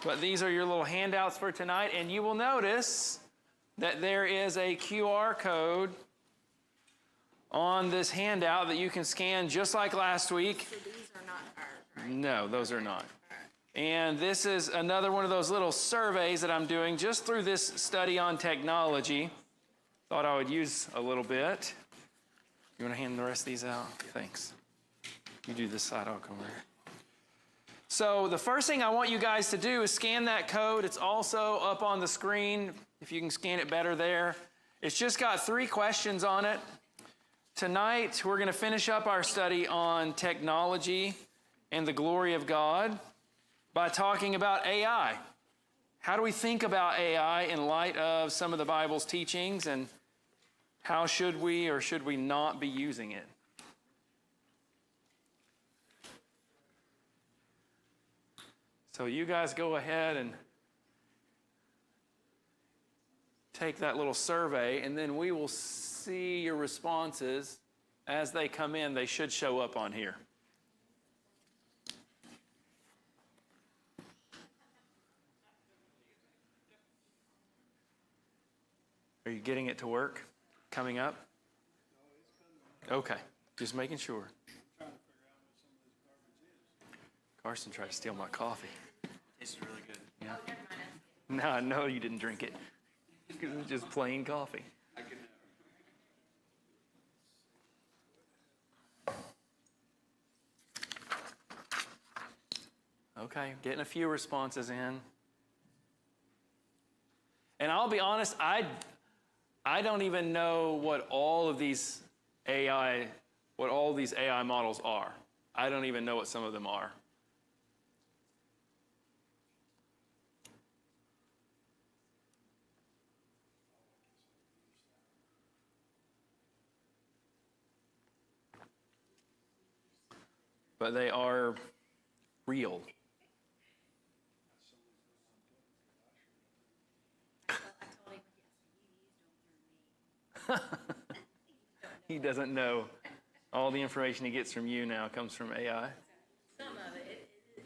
But these are your little handouts for tonight, and you will notice that there is a QR code on this handout that you can scan just like last week. So these are not ours, right? No, those are not. And this is another one of those little surveys that I'm doing just through this study on technology. Thought I would use a little bit. You want to hand the rest of these out? Thanks. You do this side, I'll come over here. So the first thing I want you guys to do is scan that code. It's also up on the screen, if you can scan it better there. It's just got 3 questions on it. Tonight, we're going to finish up our study on technology and the glory of God by talking about AI. How do we think about AI in light of some of the Bible's teachings, and how should we or should we not be using it? So you guys go ahead and take that little survey, and then we will see your responses as they come in. They should show up on here. Are you getting it to work? Coming up? Okay, just making sure. Carson tried to steal my coffee. Tastes really good. Yeah. No, I know you didn't drink it. It was just plain coffee. Okay, getting a few responses in. And I'll be honest, I don't even know what all these AI models are. I don't even know what some of them are. But they are real. He doesn't know. All the information he gets from you now comes from AI. Some of it is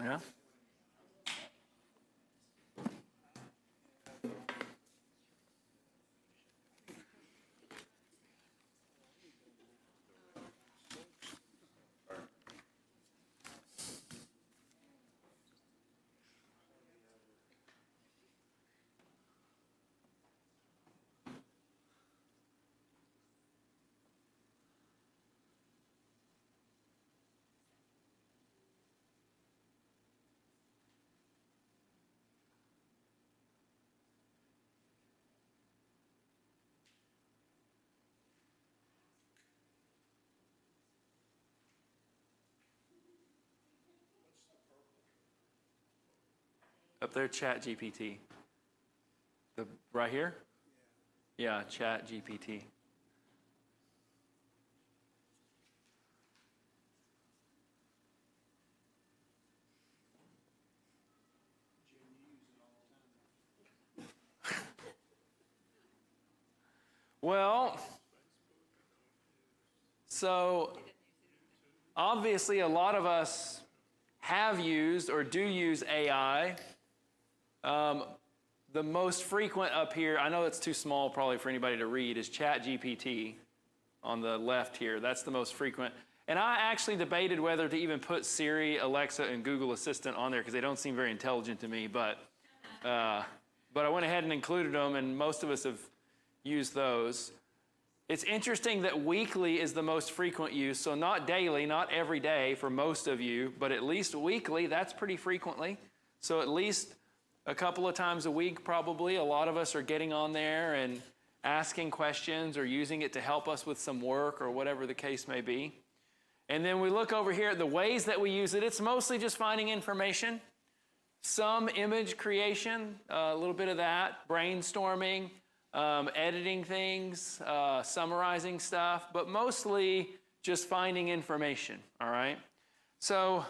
Yeah? Up there, Chat GPT. Right here? Yeah, Chat GPT. Well, so obviously a lot of us have used or do use AI. The most frequent up here, I know it's too small probably for anybody to read, is Chat GPT on the left here. That's the most frequent. And I actually debated whether to even put Siri, Alexa, and Google Assistant on there because they don't seem very intelligent to me. But I went ahead and included them, and most of us have used those. It's interesting that weekly is the most frequent use, so not daily, not every day for most of you, but at least weekly, that's pretty frequently. So at least a couple of times a week, probably, a lot of us are getting on there and asking questions or using it to help us with some work or whatever the case may be. And then we look over here at the ways that we use it. It's mostly just finding information, some image creation, a little bit of that, brainstorming, editing things, summarizing stuff, but mostly just finding information, all right? So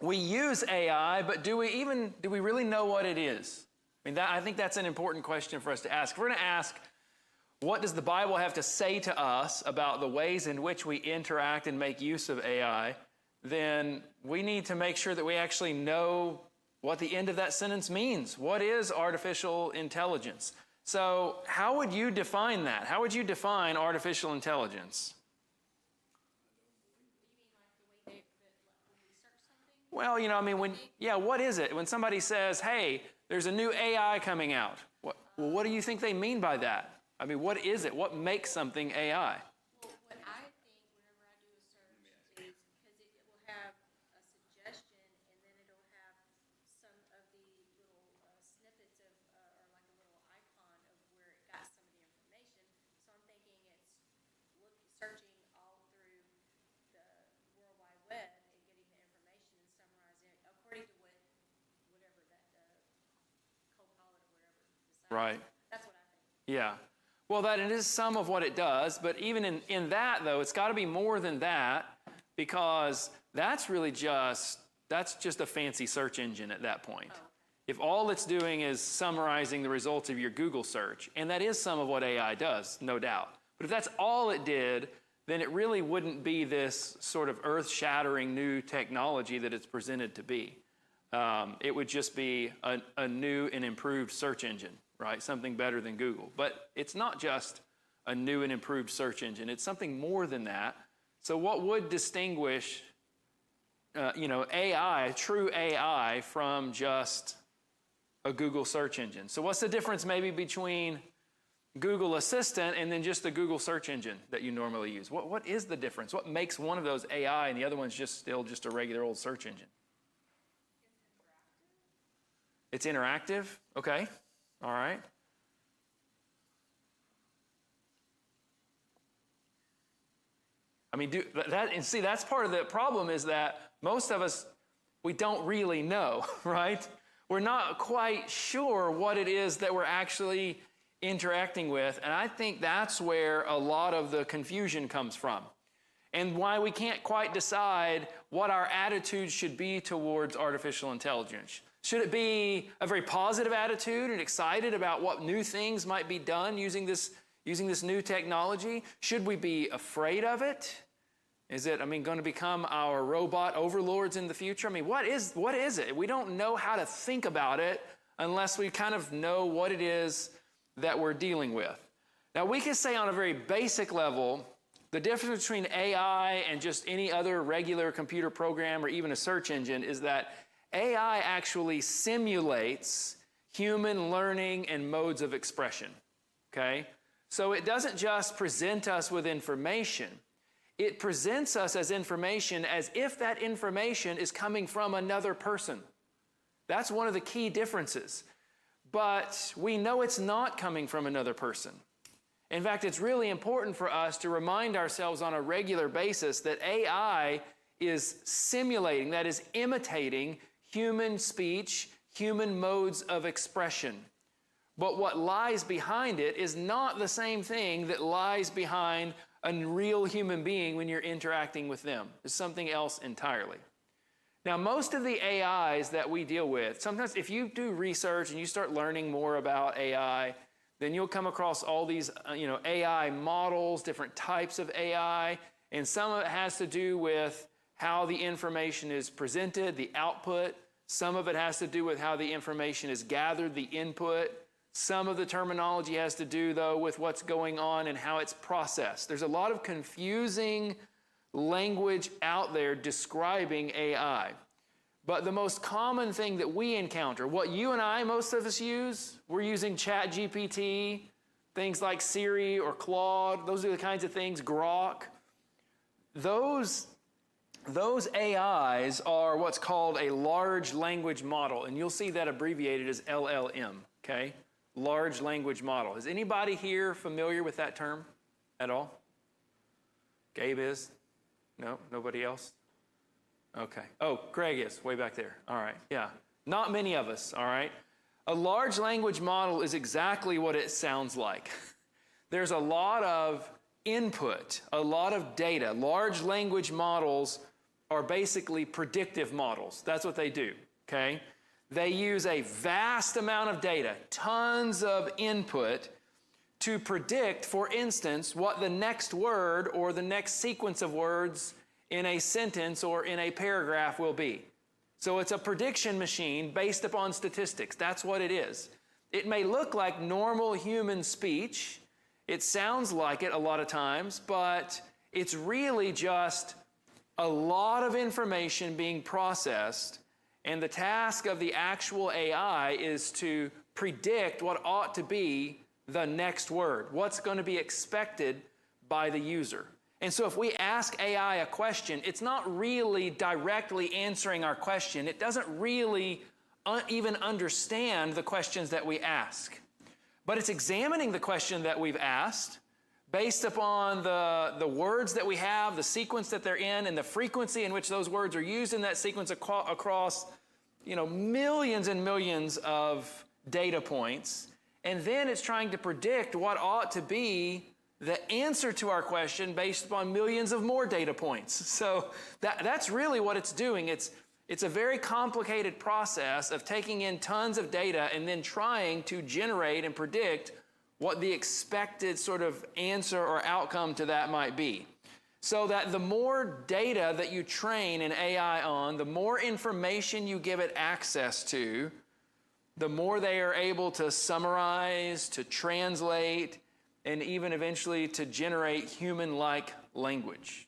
we use AI, but do we really know what it is? I think that's an important question for us to ask. If we're going to ask, what does the Bible have to say to us about the ways in which we interact and make use of AI? then we need to make sure that we actually know what the end of that sentence means. What is artificial intelligence? So how would you define that? How would you define artificial intelligence? Well, you know, I mean, what is it? When somebody says, hey, there's a new AI coming out, what do you think they mean by that? I mean, what is it? What makes something AI? Well, what I think whenever I do a search is because it will have a suggestion and then it'll have some of the little snippets of, or like a little icon of where it got some of the information. So I'm thinking it's searching all through the World Wide Web and getting the information and summarizing it according to whatever that co-pilot or whatever decides. Right. That's what I think. Yeah. Well, that it is some of what it does, but even in that, though, it's got to be more than that, because that's just a fancy search engine at that point. Oh. If all it's doing is summarizing the results of your Google search, and that is some of what AI does, no doubt. But if that's all it did, then it really wouldn't be this sort of earth-shattering new technology that it's presented to be. It would just be a new and improved search engine. Right? Something better than Google. But it's not just a new and improved search engine. It's something more than that. So what would distinguish, AI, true AI, from just a Google search engine? So what's the difference maybe between Google Assistant and then just the Google search engine that you normally use? What is the difference? What makes one of those AI and the other one's still just a regular old search engine? It's interactive? Okay. All right. I mean, that's part of the problem is that most of us, we don't really know, right? We're not quite sure what it is that we're actually interacting with. And I think that's where a lot of the confusion comes from and why we can't quite decide what our attitude should be towards artificial intelligence. Should it be a very positive attitude and excited about what new things might be done using this new technology? Should we be afraid of it? Is it, going to become our robot overlords in the future? I mean, what is it? We don't know how to think about it unless we kind of know what it is that we're dealing with. Now, we can say on a very basic level, the difference between AI and just any other regular computer program or even a search engine is that AI actually simulates human learning and modes of expression, okay? So it doesn't just present us with information. It presents us as information as if that information is coming from another person. That's one of the key differences. But we know it's not coming from another person. In fact, it's really important for us to remind ourselves on a regular basis that AI is simulating, that is imitating human speech, human modes of expression. But what lies behind it is not the same thing that lies behind a real human being when you're interacting with them. It's something else entirely. Now, most of the AIs that we deal with, sometimes if you do research and you start learning more about AI, then you'll come across all these AI models, different types of AI, and some of it has to do with how the information is presented, the output. Some of it has to do with how the information is gathered, the input. Some of the terminology has to do, though, with what's going on and how it's processed. There's a lot of confusing language out there describing AI. But the most common thing that we encounter, what you and I, most of us use, we're using ChatGPT, things like Siri or Claude. Those are the kinds of things, Grok. Those AIs are what's called a large language model, and you'll see that abbreviated as LLM, okay? Large language model. Is anybody here familiar with that term at all? Gabe is? No? Nobody else? Okay. Oh, Craig is, way back there. All right, yeah. Not many of us, all right? A large language model is exactly what it sounds like. There's a lot of input, a lot of data. Large language models are basically predictive models. That's what they do, okay? They use a vast amount of data, tons of input, to predict, for instance, what the next word or the next sequence of words in a sentence or in a paragraph will be. So it's a prediction machine based upon statistics. That's what it is. It may look like normal human speech. It sounds like it a lot of times, but it's really just a lot of information being processed, and the task of the actual AI is to predict what ought to be the next word, what's going to be expected by the user. And so if we ask AI a question, it's not really directly answering our question. It doesn't really even understand the questions that we ask. But it's examining the question that we've asked based upon the words that we have, the sequence that they're in, and the frequency in which those words are used in that sequence across, millions and millions of data points. And then it's trying to predict what ought to be the answer to our question based upon millions of more data points. So that's really what it's doing. It's a very complicated process of taking in tons of data and then trying to generate and predict what the expected sort of answer or outcome to that might be. So that the more data that you train an AI on, the more information you give it access to, the more they are able to summarize, to translate, and even eventually to generate human-like language.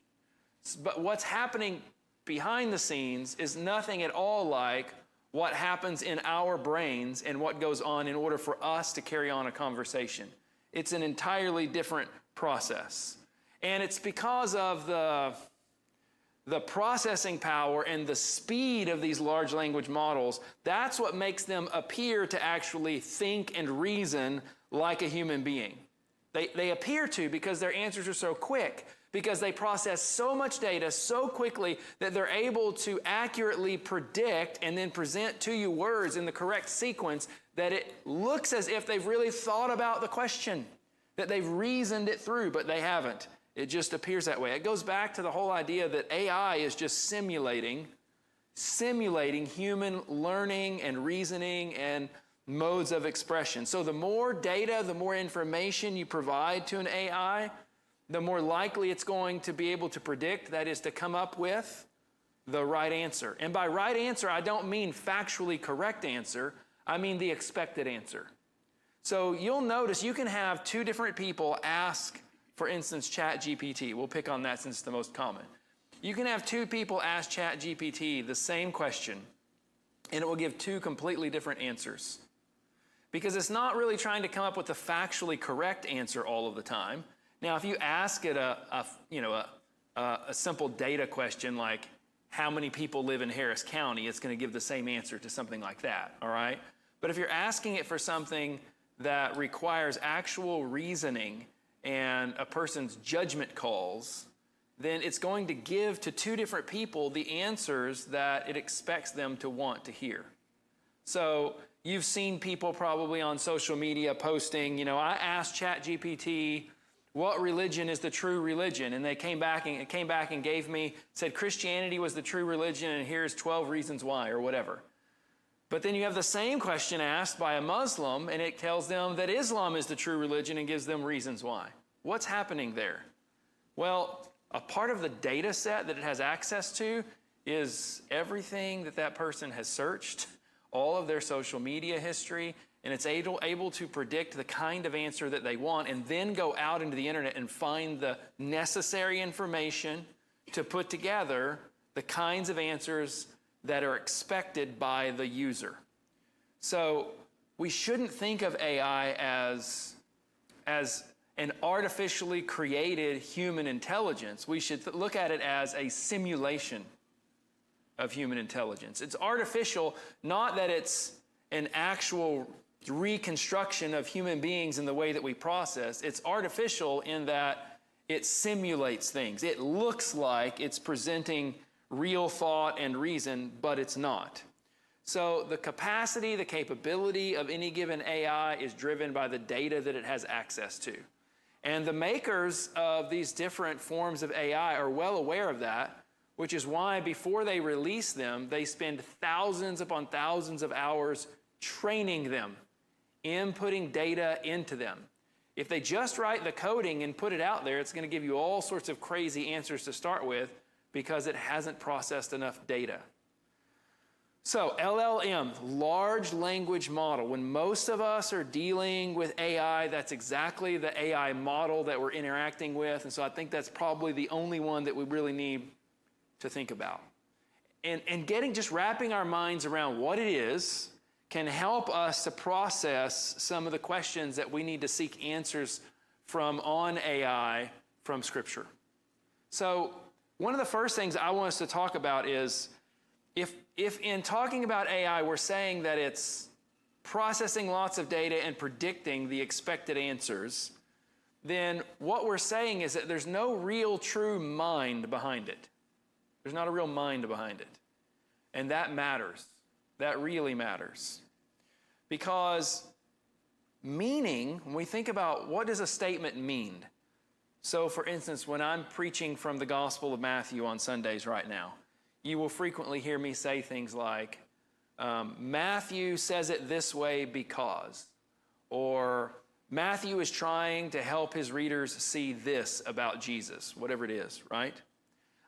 But what's happening behind the scenes is nothing at all like what happens in our brains and what goes on in order for us to carry on a conversation. It's an entirely different process. And it's because of the processing power and the speed of these large language models, that's what makes them appear to actually think and reason like a human being. They appear to because their answers are so quick, because they process so much data so quickly that they're able to accurately predict and then present to you words in the correct sequence that it looks as if they've really thought about the question, that they've reasoned it through, but they haven't. It just appears that way. It goes back to the whole idea that AI is just simulating human learning and reasoning and modes of expression. So the more data, the more information you provide to an AI, the more likely it's going to be able to predict, that is, to come up with the right answer. And by right answer, I don't mean factually correct answer. I mean the expected answer. So you'll notice you can have two different people ask, for instance, ChatGPT. We'll pick on that since it's the most common. You can have two people ask ChatGPT the same question, and it will give two completely different answers. Because it's not really trying to come up with the factually correct answer all of the time. Now, if you ask it a simple data question like, how many people live in Harris County, it's going to give the same answer to something like that, all right? But if you're asking it for something that requires actual reasoning and a person's judgment calls, then it's going to give to two different people the answers that it expects them to want to hear. So you've seen people probably on social media posting, I asked ChatGPT, what religion is the true religion? And it came back and said Christianity was the true religion, and here's 12 reasons why, or whatever. But then you have the same question asked by a Muslim, and it tells them that Islam is the true religion and gives them reasons why. What's happening there? Well, a part of the data set that it has access to is everything that person has searched, all of their social media history, and it's able to predict the kind of answer that they want and then go out into the internet and find the necessary information to put together the kinds of answers that are expected by the user. So we shouldn't think of AI as an artificially created human intelligence. We should look at it as a simulation of human intelligence. It's artificial, not that it's an actual reconstruction of human beings in the way that we process. It's artificial in that it simulates things. It looks like it's presenting real thought and reason, but it's not. So the capacity, the capability of any given AI is driven by the data that it has access to. And the makers of these different forms of AI are well aware of that, which is why before they release them, they spend thousands upon thousands of hours training them, inputting data into them. If they just write the coding and put it out there, it's going to give you all sorts of crazy answers to start with. because it hasn't processed enough data. So LLM, large language model. When most of us are dealing with AI, that's exactly the AI model that we're interacting with. And so I think that's probably the only one that we really need to think about. And just wrapping our minds around what it is can help us to process some of the questions that we need to seek answers from on AI from Scripture. So one of the first things I want us to talk about is, if in talking about AI, we're saying that it's processing lots of data and predicting the expected answers, then what we're saying is that there's no real true mind behind it. There's not a real mind behind it. And that matters. That really matters. Because meaning, when we think about what does a statement mean? So for instance, when I'm preaching from the Gospel of Matthew on Sundays right now, you will frequently hear me say things like, Matthew says it this way because, or Matthew is trying to help his readers see this about Jesus, whatever it is, right?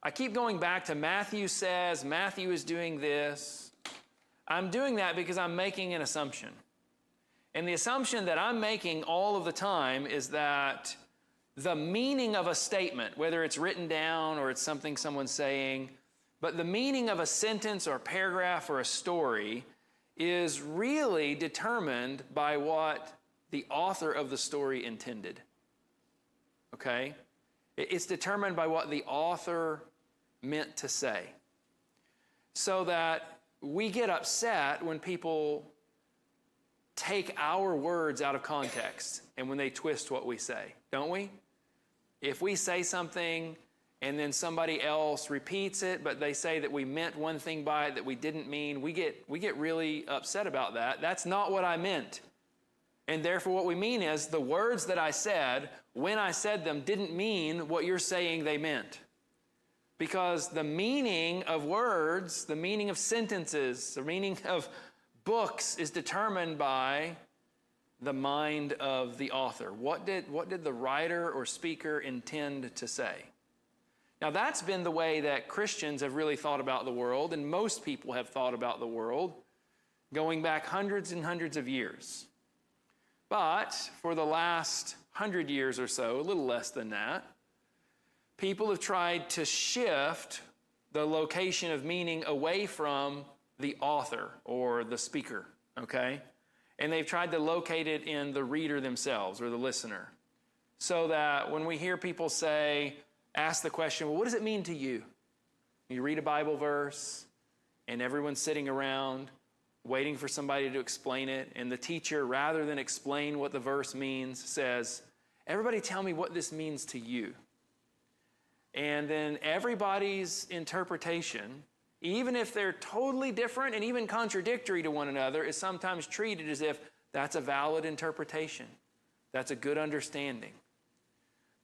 I keep going back to Matthew says, Matthew is doing this. I'm doing that because I'm making an assumption. And the assumption that I'm making all of the time is that the meaning of a statement, whether it's written down or it's something someone's saying, but the meaning of a sentence or a paragraph or a story is really determined by what the author of the story intended. Okay? It's determined by what the author meant to say. So that we get upset when people take our words out of context and when they twist what we say, don't we? If we say something and then somebody else repeats it, but they say that we meant one thing by it that we didn't mean, we get really upset about that. That's not what I meant. And therefore what we mean is the words that I said, when I said them, didn't mean what you're saying they meant. Because the meaning of words, the meaning of sentences, the meaning of books is determined by the mind of the author. What did the writer or speaker intend to say? Now that's been the way that Christians have really thought about the world, and most people have thought about the world going back hundreds and hundreds of years. But for the last 100 years or so, a little less than that, people have tried to shift the location of meaning away from the author or the speaker, okay? And they've tried to locate it in the reader themselves or the listener. So that when we hear people ask the question, well, what does it mean to you? You read a Bible verse and everyone's sitting around waiting for somebody to explain it. And the teacher, rather than explain what the verse means, says, everybody tell me what this means to you. And then everybody's interpretation, even if they're totally different and even contradictory to one another, is sometimes treated as if that's a valid interpretation. That's a good understanding.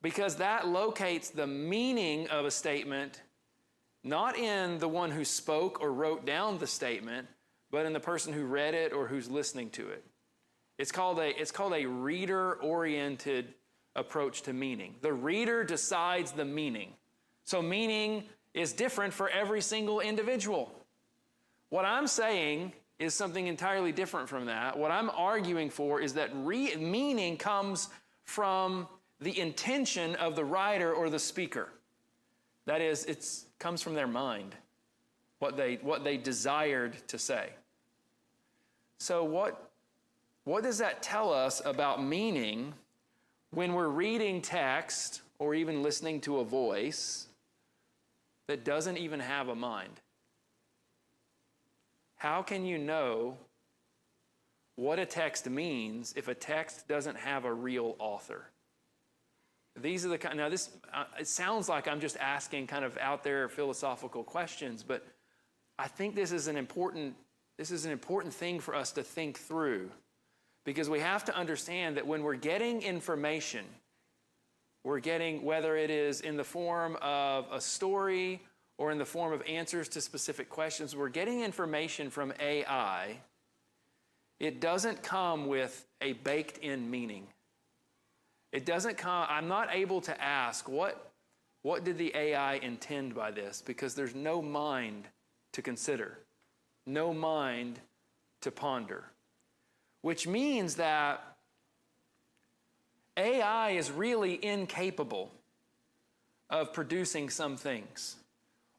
Because that locates the meaning of a statement, not in the one who spoke or wrote down the statement, but in the person who read it or who's listening to it. It's called a reader-oriented approach to meaning. The reader decides the meaning. So meaning is different for every single individual. What I'm saying is something entirely different from that. What I'm arguing for is that meaning comes from the intention of the writer or the speaker. That is, it comes from their mind, what they desired to say. So what does that tell us about meaning when we're reading text or even listening to a voice that doesn't even have a mind? How can you know what a text means if a text doesn't have a real author? These are the kind. Now, this it sounds like I'm just asking kind of out there philosophical questions, but I think this is an important thing for us to think through, because we have to understand that when we're getting information, we're getting, whether it is in the form of a story or in the form of answers to specific questions, we're getting information from AI. It doesn't come with a baked-in meaning. It doesn't come, I'm not able to ask, what What did the AI intend by this? Because there's no mind to consider, no mind to ponder, which means that AI is really incapable of producing some things.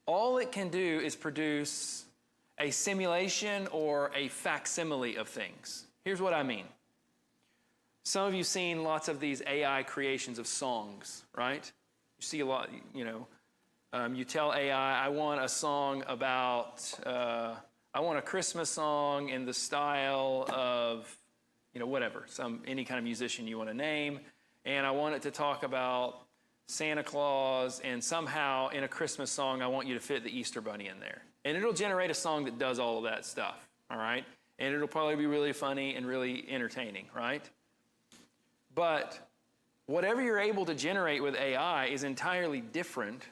All it can do is produce a simulation or a facsimile of things. Here's what I mean. Some of you have seen lots of these AI creations of songs, right? You see a lot, you tell AI, I want a song about, I want a Christmas song in the style of, whatever, any kind of musician you want to name, and I want it to talk about Santa Claus, and somehow in a Christmas song, I want you to fit the Easter Bunny in there. And it'll generate a song that does all of that stuff, all right? And it'll probably be really funny and really entertaining, right? But whatever you're able to generate with AI is entirely different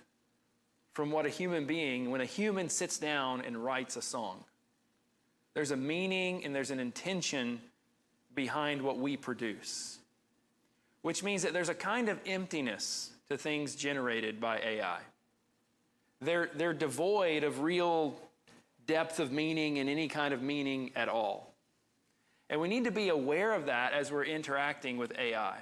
from what a human being, when a human sits down and writes a song. There's a meaning and there's an intention behind what we produce, which means that there's a kind of emptiness to things generated by AI. They're devoid of real depth of meaning and any kind of meaning at all. And we need to be aware of that as we're interacting with AI.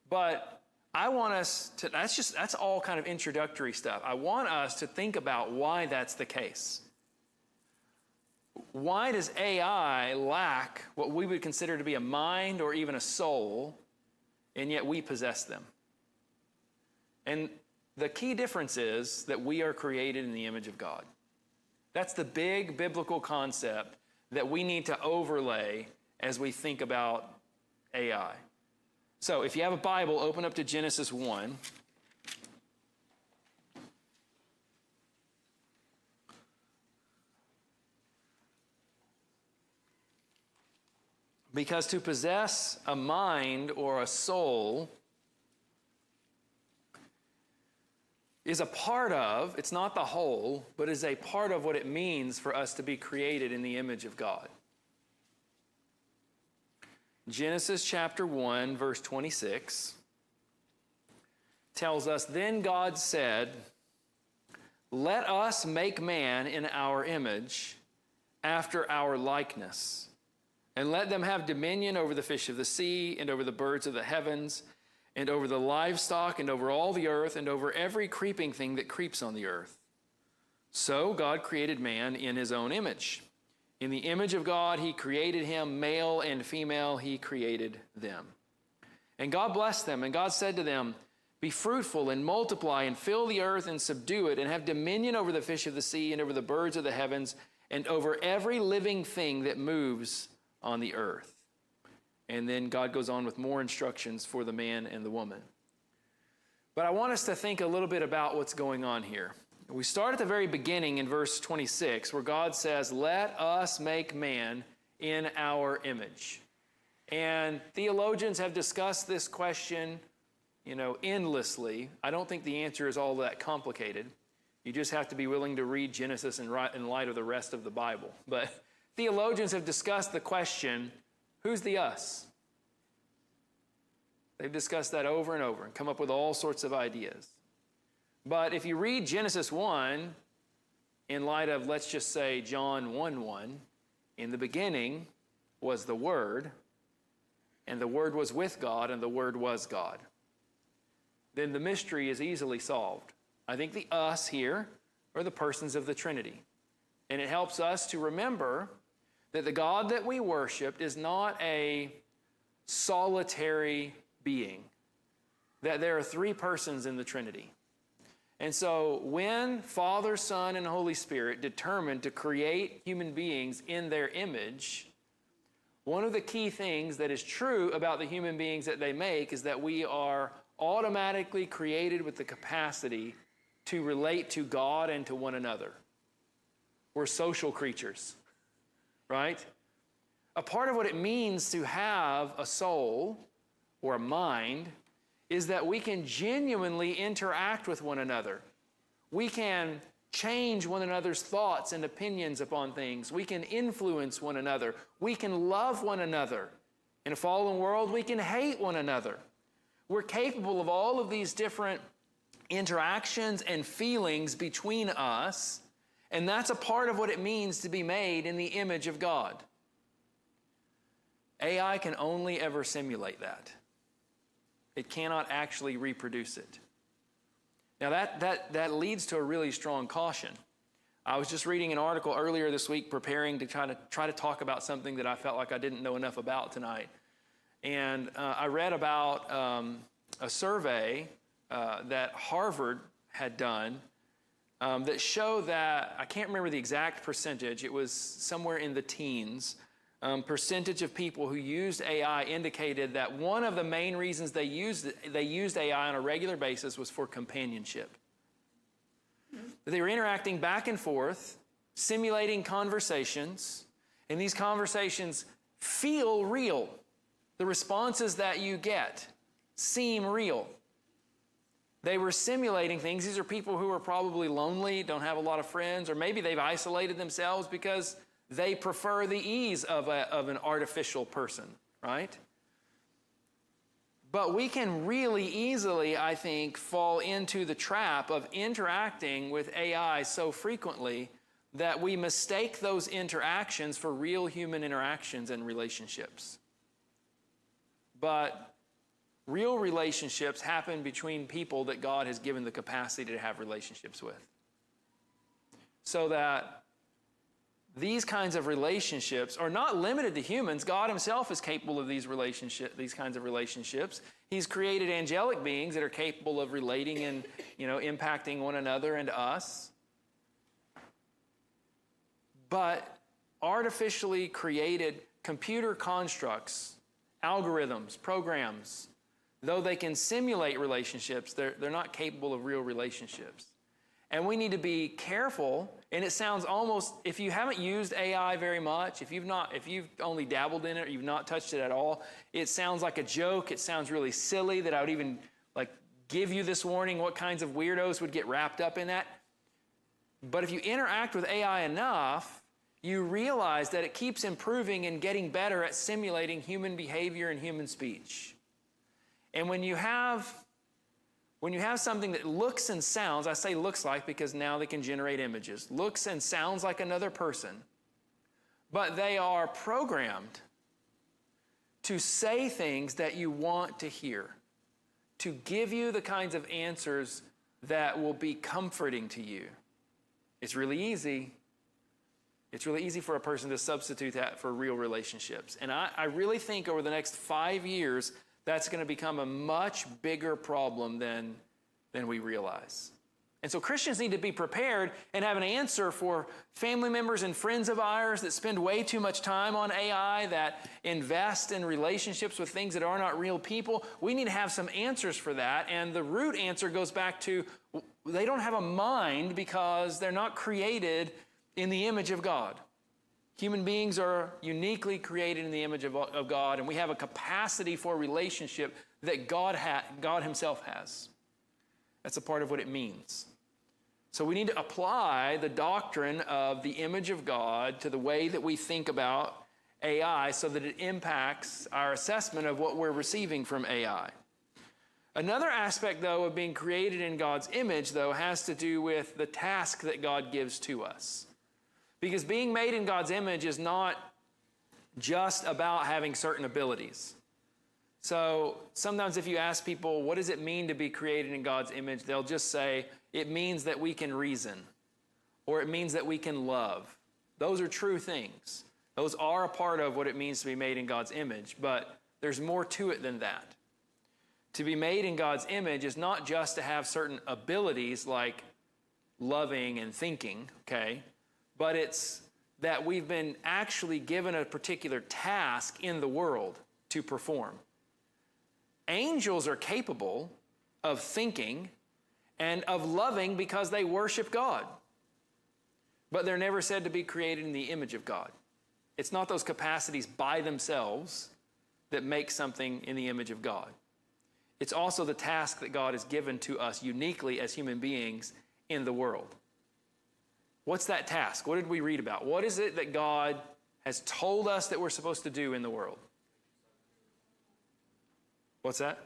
But I want us to, that's all kind of introductory stuff. I want us to think about why that's the case. Why does AI lack what we would consider to be a mind or even a soul, and yet we possess them? And the key difference is that we are created in the image of God. That's the big biblical concept that we need to overlay as we think about AI. So if you have a Bible, open up to Genesis 1. Because to possess a mind or a soul is a part of, it's not the whole, but is a part of what it means for us to be created in the image of God. Genesis chapter 1, verse 26 tells us, Then God said, Let us make man in our image, after our likeness, and let them have dominion over the fish of the sea, and over the birds of the heavens, and over the livestock, and over all the earth, and over every creeping thing that creeps on the earth. So God created man in his own image. In the image of God, he created him, male and female, he created them. And God blessed them, and God said to them, Be fruitful and multiply and fill the earth and subdue it, and have dominion over the fish of the sea and over the birds of the heavens and over every living thing that moves on the earth. And then God goes on with more instructions for the man and the woman. But I want us to think a little bit about what's going on here. We start at the very beginning in verse 26, where God says, Let us make man in our image. And theologians have discussed this question, endlessly. I don't think the answer is all that complicated. You just have to be willing to read Genesis in light of the rest of the Bible. But theologians have discussed the question, who's the us? They've discussed that over and over and come up with all sorts of ideas. But if you read Genesis 1, in light of, let's just say, John 1:1, in the beginning was the Word, and the Word was with God, and the Word was God, then the mystery is easily solved. I think the us here are the persons of the Trinity. And it helps us to remember that the God that we worship is not a solitary being, that there are three persons in the Trinity. And so when Father, Son, and Holy Spirit determined to create human beings in their image, one of the key things that is true about the human beings that they make is that we are automatically created with the capacity to relate to God and to one another. We're social creatures, right? A part of what it means to have a soul or a mind is that we can genuinely interact with one another. We can change one another's thoughts and opinions upon things. We can influence one another. We can love one another. In a fallen world, we can hate one another. We're capable of all of these different interactions and feelings between us, and that's a part of what it means to be made in the image of God. AI can only ever simulate that. It cannot actually reproduce it. Now that leads to a really strong caution. I was just reading an article earlier this week preparing to try to talk about something that I felt like I didn't know enough about tonight. And I read about a survey that Harvard had done that showed that, I can't remember the exact percentage, it was somewhere in the teens, percentage of people who used AI indicated that one of the main reasons they used AI on a regular basis was for companionship. They were interacting back and forth, simulating conversations, and these conversations feel real. The responses that you get seem real. They were simulating things. These are people who are probably lonely, don't have a lot of friends, or maybe they've isolated themselves because they prefer the ease of an artificial person, right? But we can really easily, I think, fall into the trap of interacting with AI so frequently that we mistake those interactions for real human interactions and relationships. But real relationships happen between people that God has given the capacity to have relationships with. So that these kinds of relationships are not limited to humans. God himself is capable of these kinds of relationships. He's created angelic beings that are capable of relating and, impacting one another and us. But artificially created computer constructs, algorithms, programs, though they can simulate relationships, they're not capable of real relationships. And we need to be careful, and it sounds almost, if you haven't used AI very much, if you've only dabbled in it or you've not touched it at all, it sounds like a joke. It sounds really silly that I would even give you this warning. What kinds of weirdos would get wrapped up in that? But if you interact with AI enough, you realize that it keeps improving and getting better at simulating human behavior and human speech. And when you have something that looks and sounds, I say looks like because now they can generate images, looks and sounds like another person, but they are programmed to say things that you want to hear, to give you the kinds of answers that will be comforting to you. It's really easy. It's really easy for a person to substitute that for real relationships. And I really think over the next 5 years, that's going to become a much bigger problem than we realize. And so Christians need to be prepared and have an answer for family members and friends of ours that spend way too much time on AI, that invest in relationships with things that are not real people. We need to have some answers for that. And the root answer goes back to they don't have a mind because they're not created in the image of God. Human beings are uniquely created in the image of God, and we have a capacity for relationship that God himself has. That's a part of what it means. So we need to apply the doctrine of the image of God to the way that we think about AI so that it impacts our assessment of what we're receiving from AI. Another aspect, though, of being created in God's image, though, has to do with the task that God gives to us. Because being made in God's image is not just about having certain abilities. So sometimes if you ask people, what does it mean to be created in God's image? They'll just say, it means that we can reason, or it means that we can love. Those are true things. Those are a part of what it means to be made in God's image, but there's more to it than that. To be made in God's image is not just to have certain abilities like loving and thinking, okay? But it's that we've been actually given a particular task in the world to perform. Angels are capable of thinking and of loving because they worship God. But they're never said to be created in the image of God. It's not those capacities by themselves that make something in the image of God. It's also the task that God has given to us uniquely as human beings in the world. What's that task? What did we read about? What is it that God has told us that we're supposed to do in the world? What's that?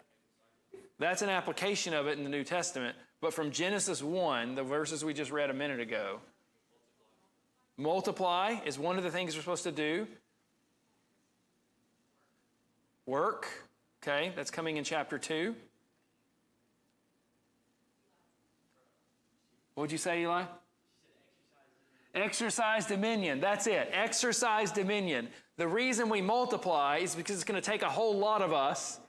That's an application of it in the New Testament. But from Genesis 1, the verses we just read a minute ago, multiply is one of the things we're supposed to do. Work, okay, that's coming in chapter 2. What would you say, Eli? Exercise dominion. That's it. Exercise dominion. The reason we multiply is because it's going to take a whole lot of us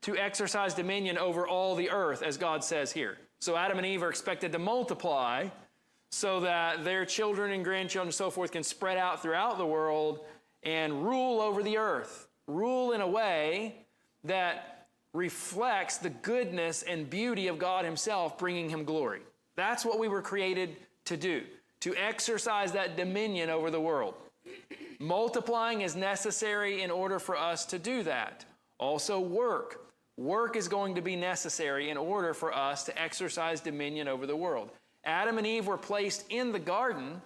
to exercise dominion over all the earth, as God says here. So Adam and Eve are expected to multiply so that their children and grandchildren and so forth can spread out throughout the world and rule over the earth. Rule in a way that reflects the goodness and beauty of God himself, bringing him glory. That's what we were created to do, to exercise that dominion over the world. Multiplying is necessary in order for us to do that. Also work. Work is going to be necessary in order for us to exercise dominion over the world. Adam and Eve were placed in the garden,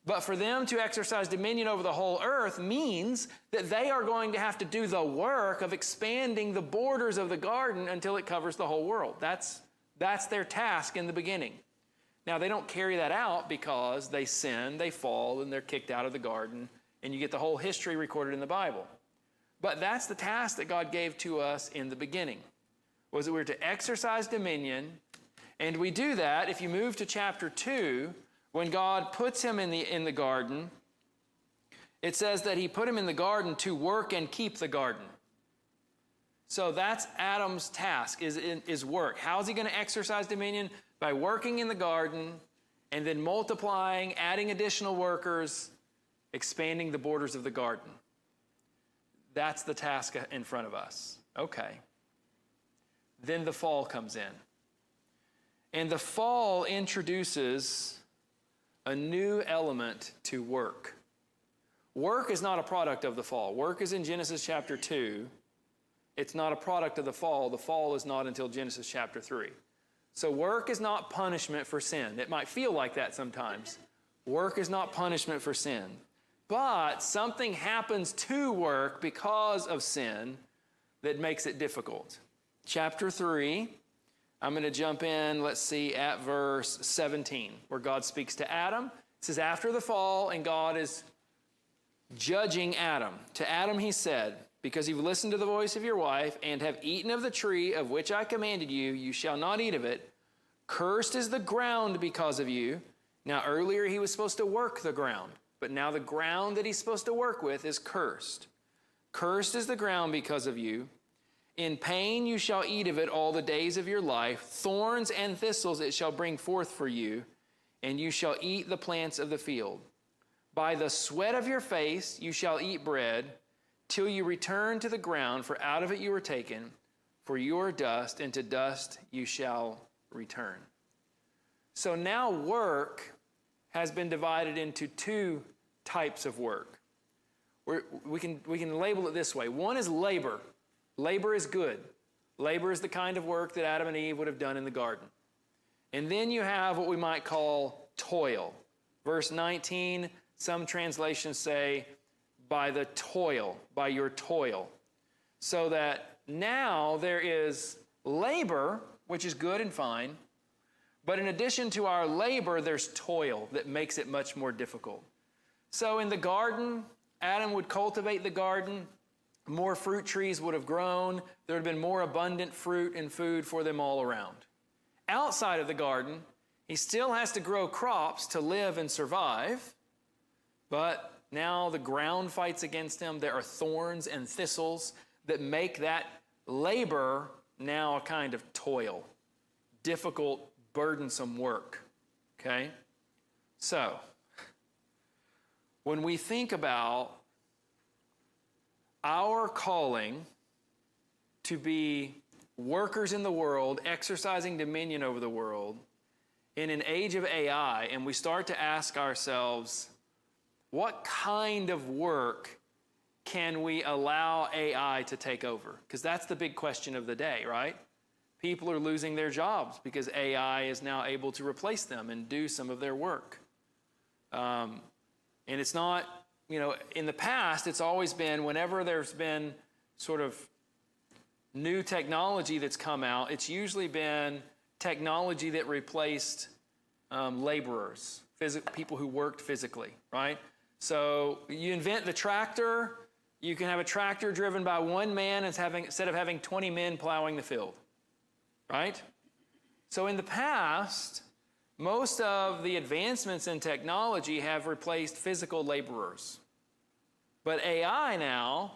but for them to exercise dominion over the whole earth means that they are going to have to do the work of expanding the borders of the garden until it covers the whole world. That's their task in the beginning. Now, they don't carry that out because they sin, they fall, and they're kicked out of the garden, and you get the whole history recorded in the Bible. But that's the task that God gave to us in the beginning, was that we were to exercise dominion, and we do that. If you move to chapter 2, when God puts him in the garden, it says that he put him in the garden to work and keep the garden. So that's Adam's task, is work. How is he going to exercise dominion? By working in the garden and then multiplying, adding additional workers, expanding the borders of the garden. That's the task in front of us. Okay. Then the fall comes in. And the fall introduces a new element to work. Work is not a product of the fall. Work is in Genesis chapter 2. It's not a product of the fall. The fall is not until Genesis chapter 3. So work is not punishment for sin. It might feel like that sometimes. Work is not punishment for sin. But something happens to work because of sin that makes it difficult. Chapter 3, I'm going to jump in, let's see, at verse 17, where God speaks to Adam. It says, after the fall, and God is judging Adam. To Adam he said, because you've listened to the voice of your wife and have eaten of the tree of which I commanded you, you shall not eat of it. Cursed is the ground because of you. Now earlier he was supposed to work the ground, but now the ground that he's supposed to work with is cursed. Cursed is the ground because of you. In pain you shall eat of it all the days of your life. Thorns and thistles it shall bring forth for you, and you shall eat the plants of the field. By the sweat of your face you shall eat bread, till you return to the ground, for out of it you were taken, for you are dust, and to dust you shall return. So now work has been divided into two types of work. We can label it this way. One is labor. Labor is good. Labor is the kind of work that Adam and Eve would have done in the garden. And then you have what we might call toil. Verse 19, some translations say, by the toil, by your toil. So that now there is labor, which is good and fine, but in addition to our labor, there's toil that makes it much more difficult. So in the garden, Adam would cultivate the garden, more fruit trees would have grown, there would have been more abundant fruit and food for them all around. Outside of the garden, he still has to grow crops to live and survive, but now the ground fights against him. There are thorns and thistles that make that labor now a kind of toil, difficult, burdensome work, okay? So, when we think about our calling to be workers in the world, exercising dominion over the world, in an age of AI, and we start to ask ourselves, what kind of work can we allow AI to take over? Because that's the big question of the day, right? People are losing their jobs because AI is now able to replace them and do some of their work. And it's not, in the past, it's always been whenever there's been sort of new technology that's come out, it's usually been technology that replaced laborers, people who worked physically, right? So you invent the tractor. You can have a tractor driven by one man instead of having 20 men plowing the field, right? So in the past, most of the advancements in technology have replaced physical laborers. But AI now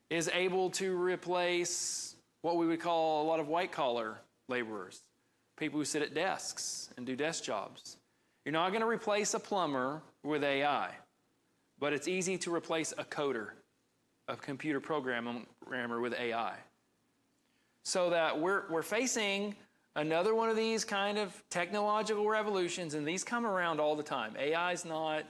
is able to replace what we would call a lot of white-collar laborers, people who sit at desks and do desk jobs. You're not going to replace a plumber with AI, but it's easy to replace a coder, a computer programmer with AI. So that we're facing another one of these kind of technological revolutions, and these come around all the time. AI's not,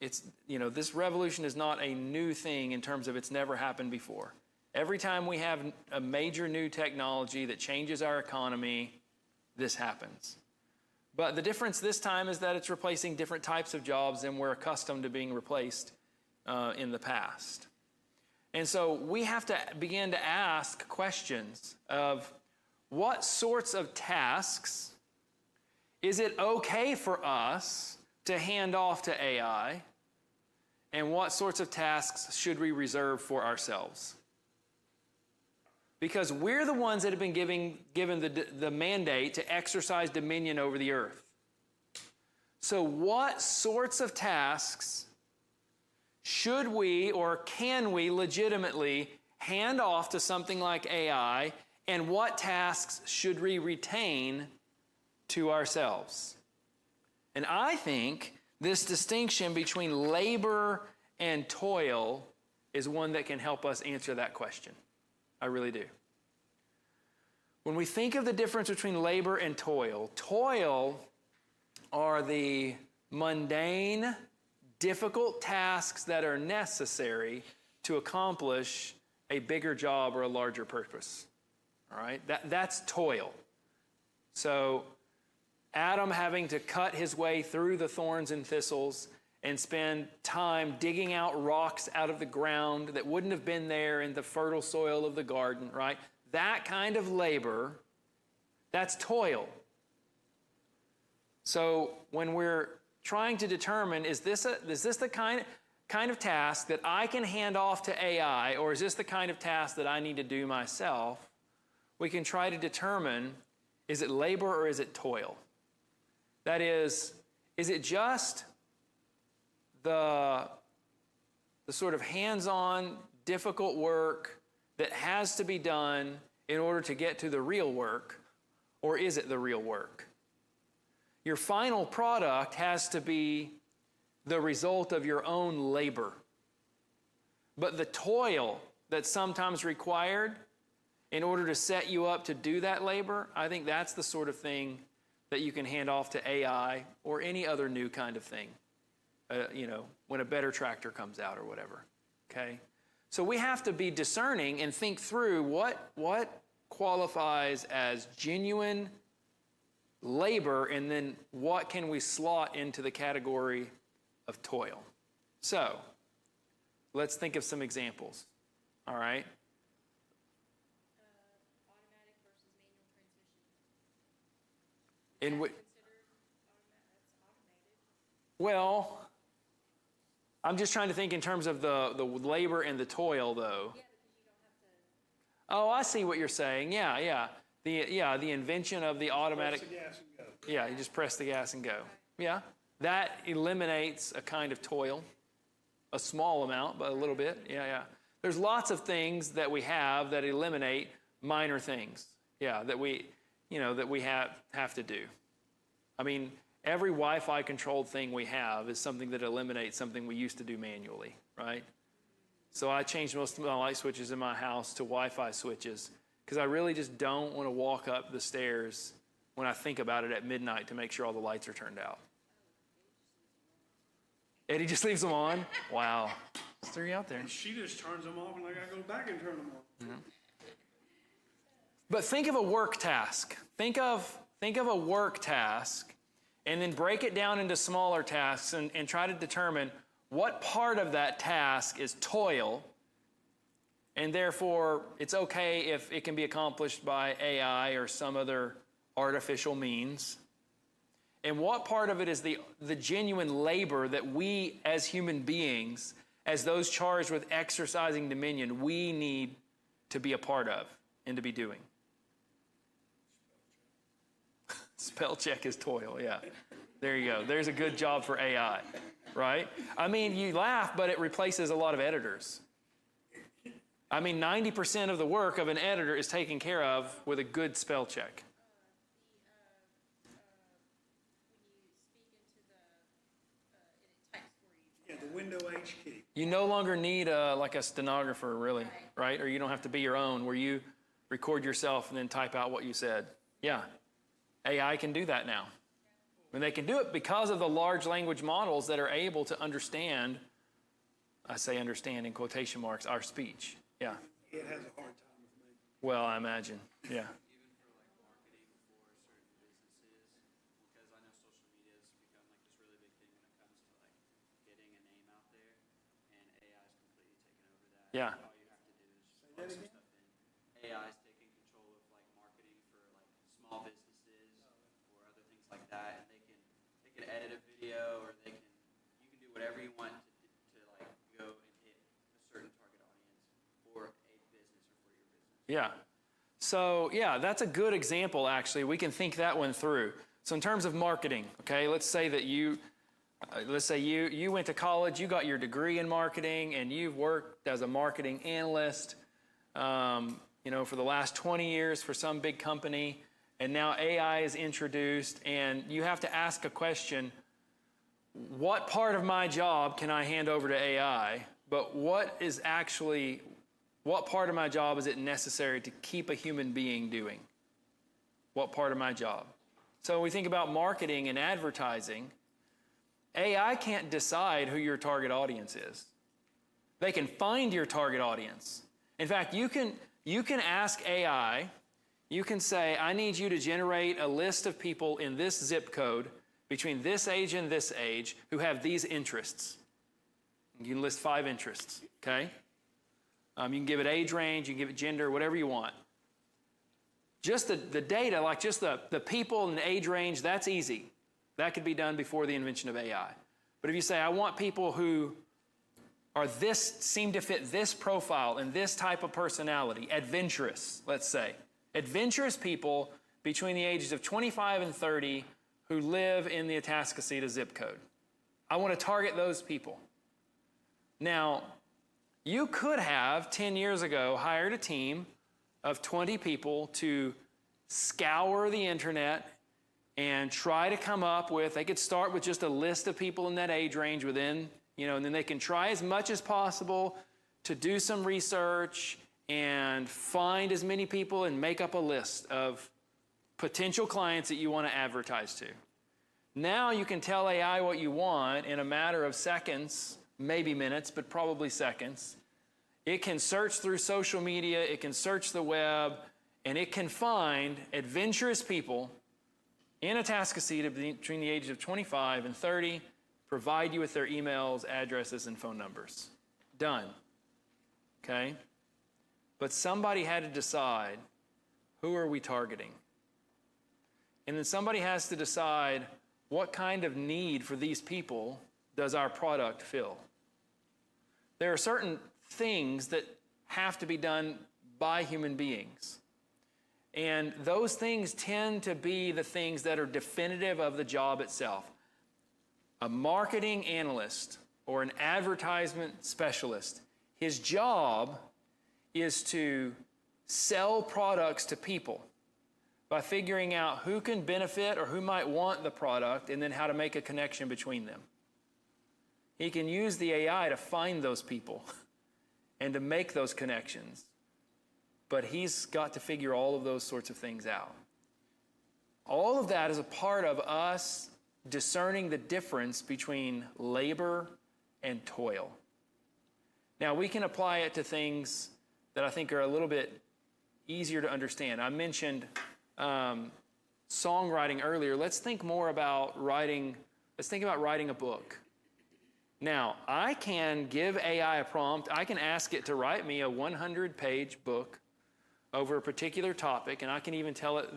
this revolution is not a new thing in terms of it's never happened before. Every time we have a major new technology that changes our economy, this happens. But the difference this time is that it's replacing different types of jobs than we're accustomed to being replaced in the past. And so we have to begin to ask questions of what sorts of tasks is it okay for us to hand off to AI, and what sorts of tasks should we reserve for ourselves? Because we're the ones that have been given the mandate to exercise dominion over the earth. So what sorts of tasks should we or can we legitimately hand off to something like AI, and what tasks should we retain to ourselves? And I think this distinction between labor and toil is one that can help us answer that question. I really do. When we think of the difference between labor and toil are the mundane, difficult tasks that are necessary to accomplish a bigger job or a larger purpose. All right? That's toil. So Adam having to cut his way through the thorns and thistles and spend time digging out rocks out of the ground that wouldn't have been there in the fertile soil of the garden, right? That kind of labor, that's toil. So when we're trying to determine, is this the kind of task that I can hand off to AI, or is this the kind of task that I need to do myself? We can try to determine, is it labor or is it toil? That is it just the sort of hands-on, difficult work that has to be done in order to get to the real work, or is it the real work? Your final product has to be the result of your own labor. But the toil that's sometimes required in order to set you up to do that labor, I think that's the sort of thing that you can hand off to AI or any other new kind of thing, when a better tractor comes out or whatever, okay? So we have to be discerning and think through what qualifies as genuine labor, and then what can we slot into the category of toil. So let's think of some examples, all right? Automatic versus manual transmission. In which, That's automated. well, I'm just trying to think in terms of the labor and the toil, though. Yeah, because you don't have to. Oh, I see what you're saying. Yeah. The invention of the automatic. Press the gas and go. Yeah, you just press the gas and go. Yeah, that eliminates a kind of toil, a small amount, but a little bit. Yeah. There's lots of things that we have that eliminate minor things. Yeah, that we have to do. I mean, every Wi-Fi controlled thing we have is something that eliminates something we used to do manually, right? So I changed most of my light switches in my house to Wi-Fi switches because I really just don't want to walk up the stairs when I think about it at midnight to make sure all the lights are turned out. Eddie just leaves them on? Wow. Just threw you out there. And she just turns them off, and I gotta go back and turn them on. But think of a work task. Think of a work task and then break it down into smaller tasks and try to determine what part of that task is toil, and therefore it's okay if it can be accomplished by AI or some other artificial means? And what part of it is the genuine labor that we as human beings, as those charged with exercising dominion, we need to be a part of and to be doing? Spell check is toil, yeah. There you go. There's a good job for AI, right? I mean, you laugh, but it replaces a lot of editors. I mean, 90% of the work of an editor is taken care of with a good spell check. Yeah, the window H key. You no longer need like a stenographer, really, right? Or you don't have to be your own, where you record yourself and then type out what you said. Yeah, AI can do that now. And they can do it because of the large language models that are able to understand, I say understand in quotation marks, our speech. Yeah. It has a hard time with me. Well, I imagine. Yeah. Even for like marketing for certain businesses, because I know social media has become like this really big thing when it comes to like getting a name out there, and AI is completely taken over that. Yeah. All you have to do is just plug some stuff in. AI is taking control of like marketing for like small businesses or other things like that, and they can edit a video, or you can do whatever you want to like go and hit a certain target audience for a business or for your business. Yeah. So, yeah, that's a good example, actually. We can think that one through. So in terms of marketing, okay, let's say you went to college, you got your degree in marketing, and you've worked as a marketing analyst, for the last 20 years for some big company, and now AI is introduced, and you have to ask a question: what part of my job can I hand over to AI? But what part of my job is it necessary to keep a human being doing? What part of my job? So when we think about marketing and advertising, AI can't decide who your target audience is. They can find your target audience. In fact, you can ask AI, you can say, I need you to generate a list of people in this zip code between this age and this age who have these interests. You can list 5 interests, okay? You can give it age range, you can give it gender, whatever you want. Just the data, like just the people and the age range, that's easy. That could be done before the invention of AI. But if you say, I want people who seem to fit this profile and this type of personality, adventurous, let's say. Adventurous people between the ages of 25 and 30 who live in the Atascocita zip code. I want to target those people. Now, you could have, 10 years ago, hired a team of 20 people to scour the internet and try to come up with, they could start with just a list of people in that age range within, and then they can try as much as possible to do some research and find as many people and make up a list of potential clients that you want to advertise to. Now you can tell AI what you want in a matter of seconds, maybe minutes, but probably seconds. It can search through social media, it can search the web, and it can find adventurous people in Atascocita between the ages of 25 and 30, provide you with their emails, addresses, and phone numbers. Done. Okay? But somebody had to decide, who are we targeting? And then somebody has to decide, what kind of need for these people does our product fill? There are certain things that have to be done by human beings. And those things tend to be the things that are definitive of the job itself. A marketing analyst or an advertisement specialist, his job is to sell products to people by figuring out who can benefit or who might want the product and then how to make a connection between them. He can use the AI to find those people and to make those connections. But he's got to figure all of those sorts of things out. All of that is a part of us discerning the difference between labor and toil. Now, we can apply it to things that I think are a little bit easier to understand. I mentioned songwriting earlier. Let's think more about writing. Let's think about writing a book. Now, I can give AI a prompt. I can ask it to write me a 100-page book over a particular topic, and I can even tell it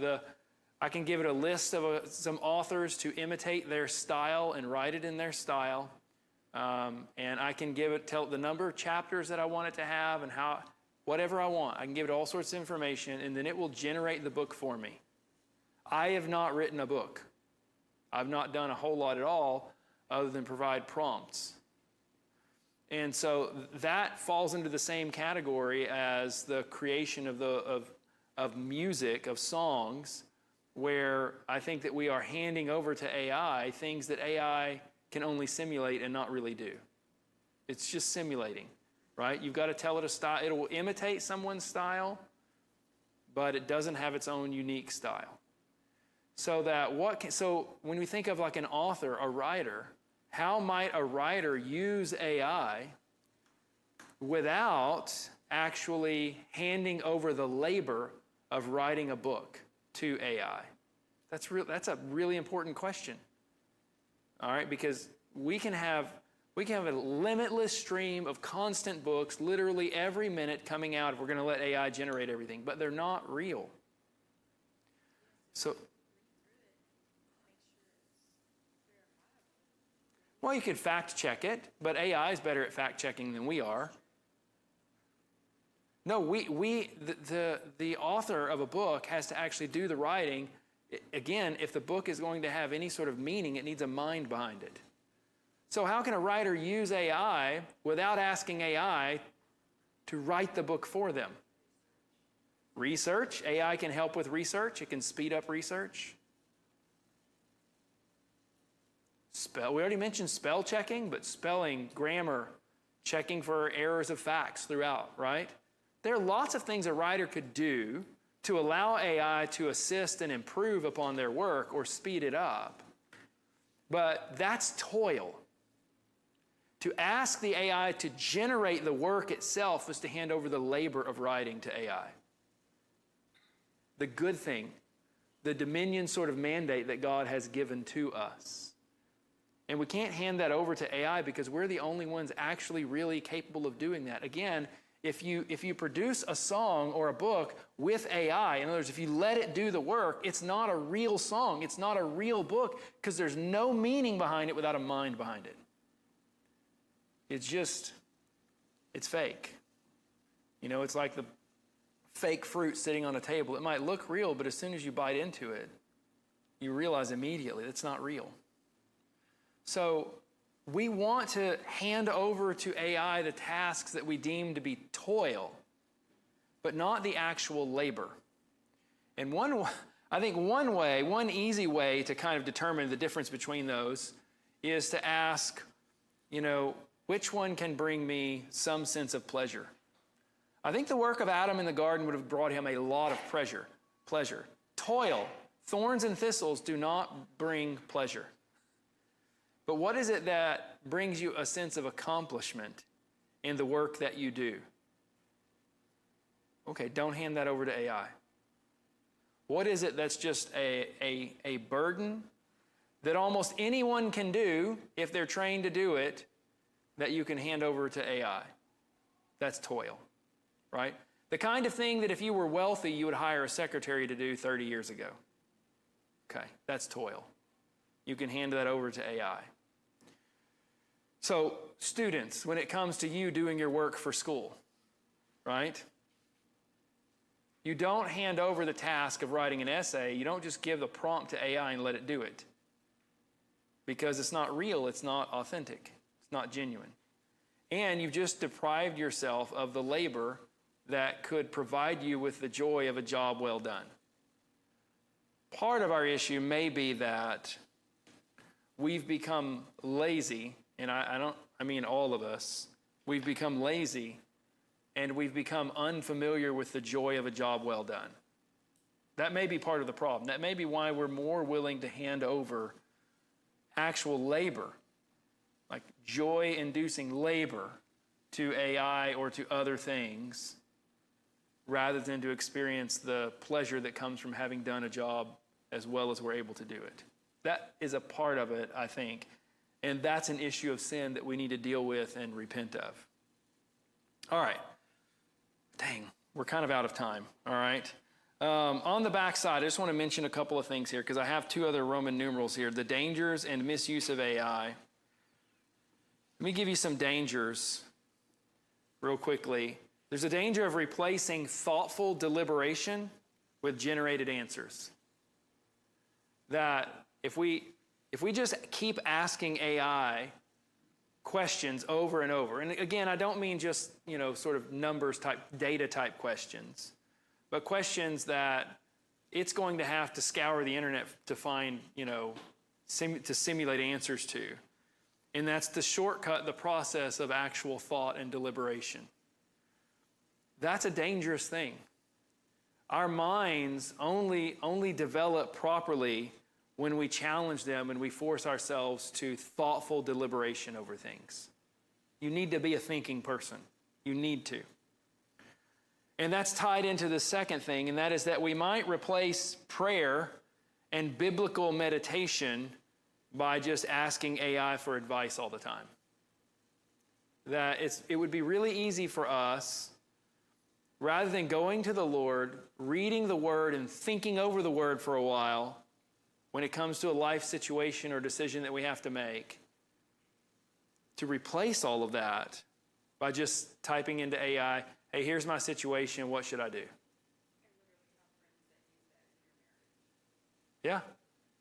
I can give it a list of some authors to imitate their style and write it in their style. And I can tell it the number of chapters that I want it to have and whatever I want. I can give it all sorts of information, and then it will generate the book for me. I have not written a book. I've not done a whole lot at all other than provide prompts. And so that falls into the same category as the creation of music, of songs, where I think that we are handing over to AI things that AI can only simulate and not really do. It's just simulating, right? You've got to tell it a style. It will imitate someone's style, but it doesn't have its own unique style. So when we think of like an author, a writer, how might a writer use AI without actually handing over the labor of writing a book to AI? That's a really important question. All right, because we can have a limitless stream of constant books literally every minute coming out if we're going to let AI generate everything, but they're not real. So well, you could fact check it, but AI is better at fact checking than we are. No, the author of a book has to actually do the writing. Again, if the book is going to have any sort of meaning, it needs a mind behind it. So how can a writer use AI without asking AI to write the book for them? Research. AI can help with research. It can speed up research. We already mentioned spell checking, but spelling, grammar, checking for errors of facts throughout, right? There are lots of things a writer could do to allow AI to assist and improve upon their work or speed it up. But that's toil. To ask the AI to generate the work itself is to hand over the labor of writing to AI. The good thing, the dominion sort of mandate that God has given to us. And we can't hand that over to AI because we're the only ones actually really capable of doing that. Again, if you produce a song or a book with AI, in other words, if you let it do the work, it's not a real song. It's not a real book because there's no meaning behind it without a mind behind it. It's fake. You know, it's like the fake fruit sitting on a table. It might look real, but as soon as you bite into it, you realize immediately it's not real. So we want to hand over to AI the tasks that we deem to be toil, but not the actual labor. And I think one easy way to kind of determine the difference between those is to ask, which one can bring me some sense of pleasure? I think the work of Adam in the garden would have brought him a lot of pleasure. Toil, thorns and thistles do not bring pleasure. But what is it that brings you a sense of accomplishment in the work that you do? Okay, don't hand that over to AI. What is it that's just a burden that almost anyone can do if they're trained to do it that you can hand over to AI? That's toil, right? The kind of thing that if you were wealthy, you would hire a secretary to do 30 years ago. Okay, that's toil. You can hand that over to AI. So, students, when it comes to you doing your work for school, right? You don't hand over the task of writing an essay. You don't just give the prompt to AI and let it do it. Because it's not real, it's not authentic, it's not genuine. And you've just deprived yourself of the labor that could provide you with the joy of a job well done. Part of our issue may be that we've become lazy, and I mean all of us. We've become lazy, and we've become unfamiliar with the joy of a job well done. That may be part of the problem. That may be why we're more willing to hand over actual labor, like joy-inducing labor, to AI or to other things, rather than to experience the pleasure that comes from having done a job as well as we're able to do it. That is a part of it, I think. And that's an issue of sin that we need to deal with and repent of. All right. Dang, we're kind of out of time, all right? On the back side, I just want to mention a couple of things here because I have two other Roman numerals here, the dangers and misuse of AI. Let me give you some dangers real quickly. There's a danger of replacing thoughtful deliberation with generated answers. That if we just keep asking AI questions over and over, and again, I don't mean just, sort of numbers type, data type questions, but questions that it's going to have to scour the internet to find, to simulate answers to. And that's to shortcut the process of actual thought and deliberation. That's a dangerous thing. Our minds only develop properly when we challenge them and we force ourselves to thoughtful deliberation over things. You need to be a thinking person. You need to. And that's tied into the second thing, and that is that we might replace prayer and biblical meditation by just asking AI for advice all the time. That it would be really easy for us, rather than going to the Lord, reading the Word and thinking over the Word for a while, when it comes to a life situation or decision that we have to make, to replace all of that by just typing into AI, hey, here's my situation, what should I do?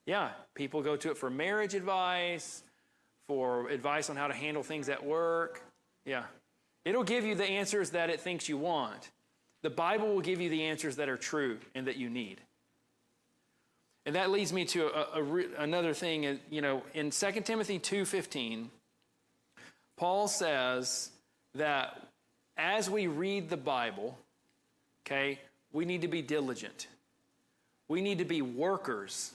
Yeah, people go to it for marriage advice, for advice on how to handle things at work. Yeah, it'll give you the answers that it thinks you want. The Bible will give you the answers that are true and that you need. And that leads me to another thing. In 2 Timothy 2:15, Paul says that as we read the Bible, okay, we need to be diligent. We need to be workers,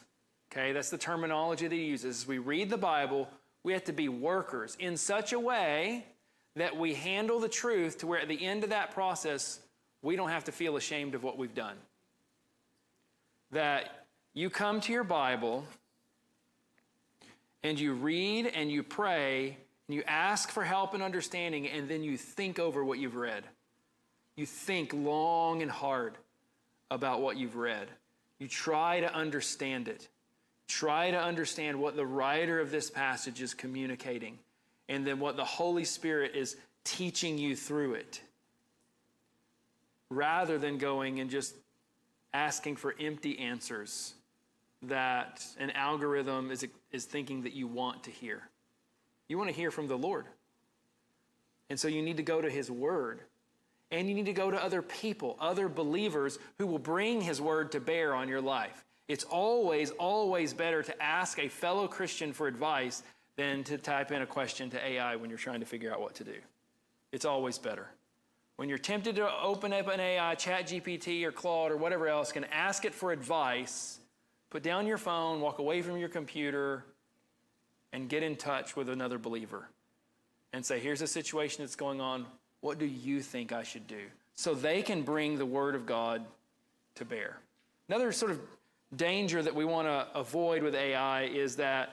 okay? That's the terminology that he uses. As we read the Bible, we have to be workers in such a way that we handle the truth to where at the end of that process, we don't have to feel ashamed of what we've done. That you come to your Bible and you read and you pray and you ask for help and understanding, and then you think over what you've read. You think long and hard about what you've read. You try to understand it. Try to understand what the writer of this passage is communicating, and then what the Holy Spirit is teaching you through it, rather than going and just asking for empty answers that an algorithm is thinking that you want to hear. You want to hear from the Lord. And so you need to go to His Word. And you need to go to other people, other believers who will bring His Word to bear on your life. It's always, always better to ask a fellow Christian for advice than to type in a question to AI when you're trying to figure out what to do. It's always better. When you're tempted to open up an AI, ChatGPT or Claude or whatever else, can ask it for advice, put down your phone, walk away from your computer, and get in touch with another believer and say, here's a situation that's going on. What do you think I should do? So they can bring the Word of God to bear. Another sort of danger that we want to avoid with AI is that,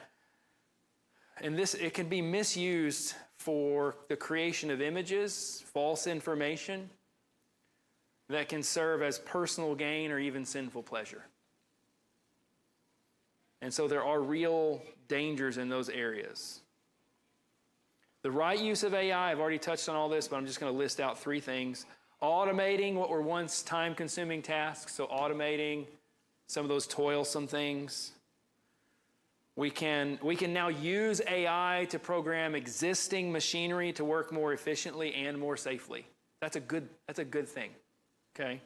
it can be misused for the creation of images, false information that can serve as personal gain or even sinful pleasure. And so there are real dangers in those areas. The right use of AI, I've already touched on all this, but I'm just going to list out 3 things. Automating what were once time-consuming tasks, so automating some of those toilsome things. We can now use AI to program existing machinery to work more efficiently and more safely. That's a good thing, okay?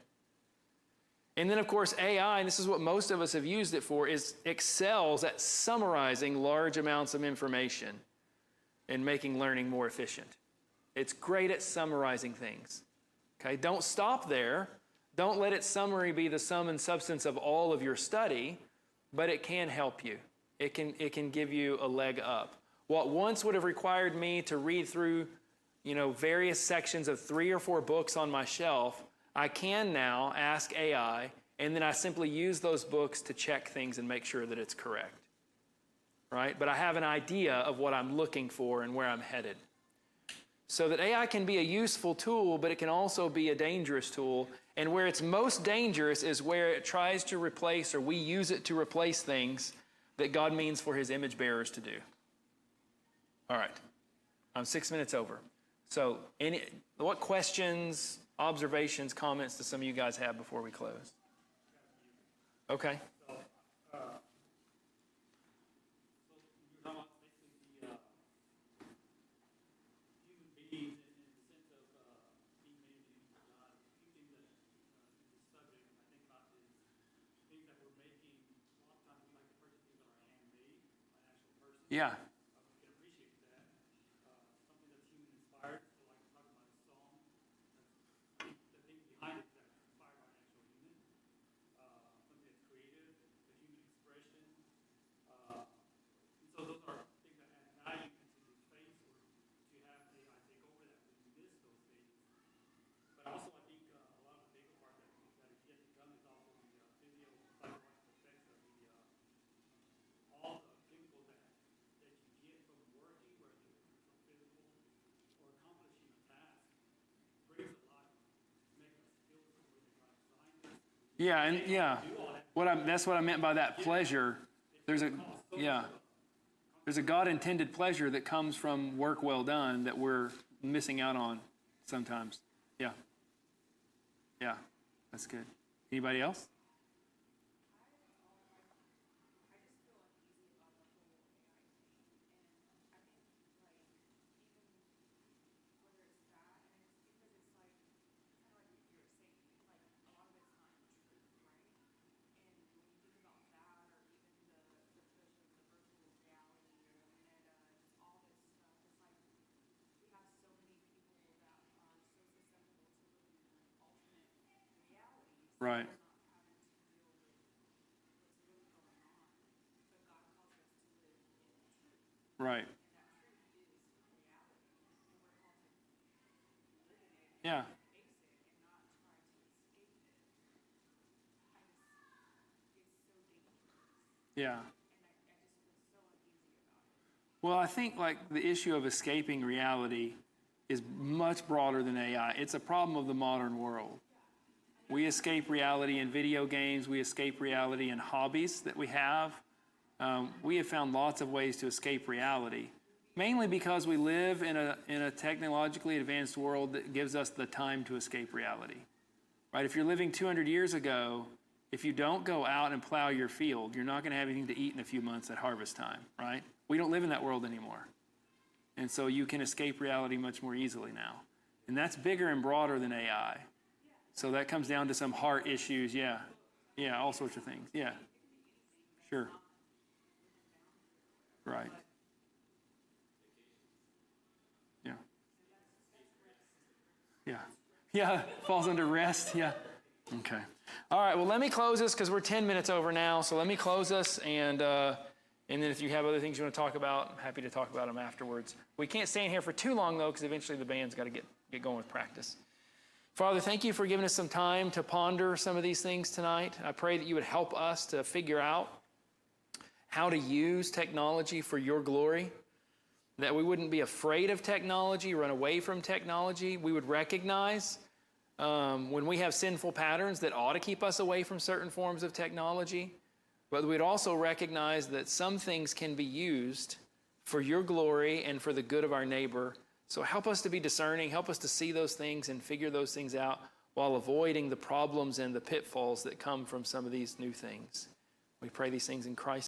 And then, of course, AI, and this is what most of us have used it for, excels at summarizing large amounts of information and making learning more efficient. It's great at summarizing things, okay? Don't stop there. Don't let its summary be the sum and substance of all of your study, but it can help you. It can give you a leg up. What once would have required me to read through, various sections of 3 or 4 books on my shelf, I can now ask AI, and then I simply use those books to check things and make sure that it's correct, right? But I have an idea of what I'm looking for and where I'm headed. so that AI can be a useful tool, but it can also be a dangerous tool. And where it's most dangerous is where it tries to replace, or we use it to replace things that God means for his image bearers to do. All right, I'm 6 minutes over. So what questions, observations, comments do some of you guys have before we close? Okay. Yeah. Yeah, and yeah, that's what I meant by that pleasure. There's a God-intended pleasure that comes from work well done that we're missing out on sometimes. Yeah, that's good. Anybody else? Right. Right. Yeah. Yeah. Well, I think like the issue of escaping reality is much broader than AI. It's a problem of the modern world. We escape reality in video games. We escape reality in hobbies that we have. We have found lots of ways to escape reality, mainly because we live in a technologically advanced world that gives us the time to escape reality. Right? If you're living 200 years ago, if you don't go out and plow your field, you're not going to have anything to eat in a few months at harvest time, right? We don't live in that world anymore. And so you can escape reality much more easily now. And that's bigger and broader than AI. So that comes down to some heart issues, yeah, all sorts of things, yeah, sure, right, yeah, falls under rest, yeah, okay. All right, well, let me close this because we're 10 minutes over now, so let me close us, and then if you have other things you want to talk about, I'm happy to talk about them afterwards. We can't stay in here for too long, though, because eventually the band's got to get going with practice. Father, thank you for giving us some time to ponder some of these things tonight. I pray that you would help us to figure out how to use technology for your glory, that we wouldn't be afraid of technology, run away from technology. We would recognize when we have sinful patterns that ought to keep us away from certain forms of technology, but we'd also recognize that some things can be used for your glory and for the good of our neighbor. So help us to be discerning, help us to see those things and figure those things out while avoiding the problems and the pitfalls that come from some of these new things. We pray these things in Christ's name.